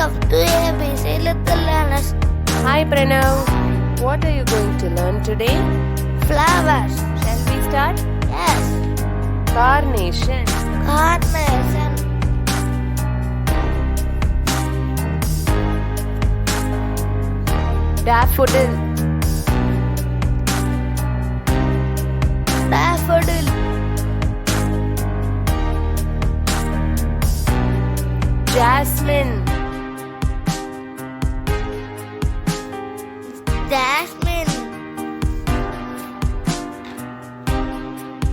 Welcome to ABC Little Learners. Hi Pranav, what are you going to learn today? Flowers. Shall we start? Yes. Carnation, Carnation. daffodil, Daffodil. jasmine, Jasmine.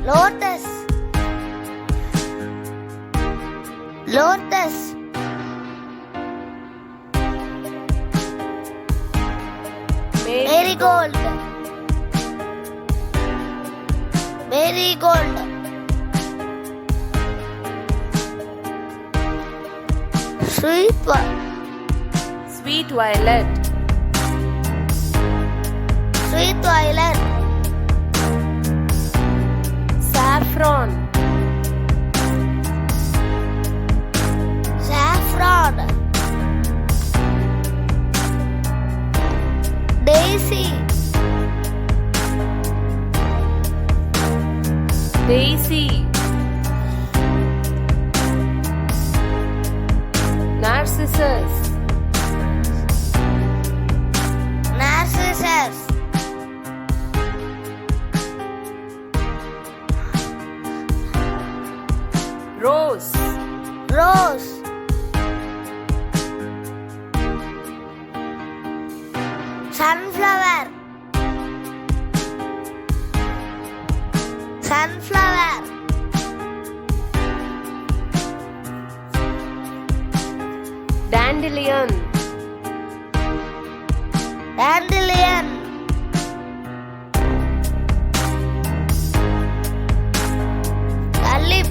Lotus. Lotus. Marigold. Marigold. sweet violet, Sweet violet. saffron, Saffron. Daisy. daisy, narcissus, Narcissus. rose, Rose. Sunflower. Sunflower. dandelion, Dandelion. Tulip.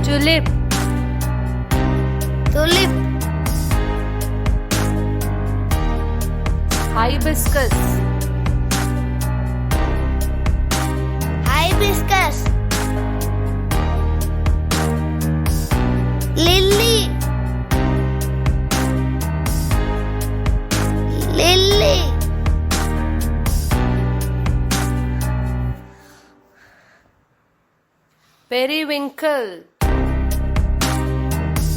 tulip, Tulip. hibiscus, Hibiscus. Lily. Lily. periwinkle,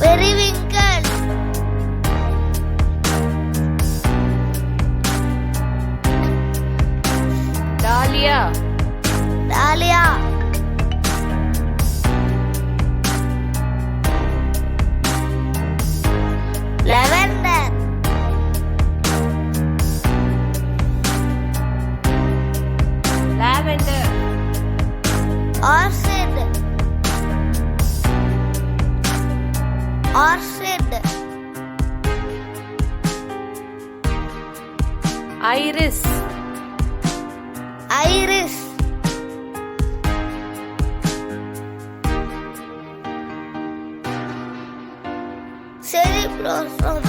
Periwinkle. dahlia, Dahlia. Lavender. lavender, Orchid. Orchid. iris, Iris. Cherry blossom.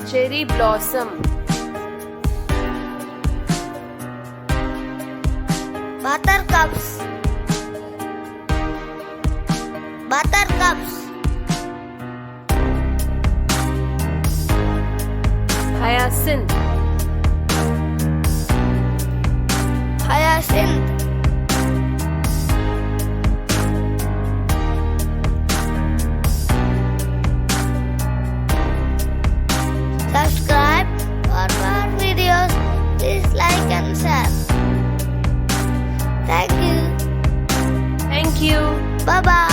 cherry blossom, Buttercups. Buttercups. hyacinth, Hyacinth. Subscribe for more videos. Please like and share. Thank you. thank you. Bye bye.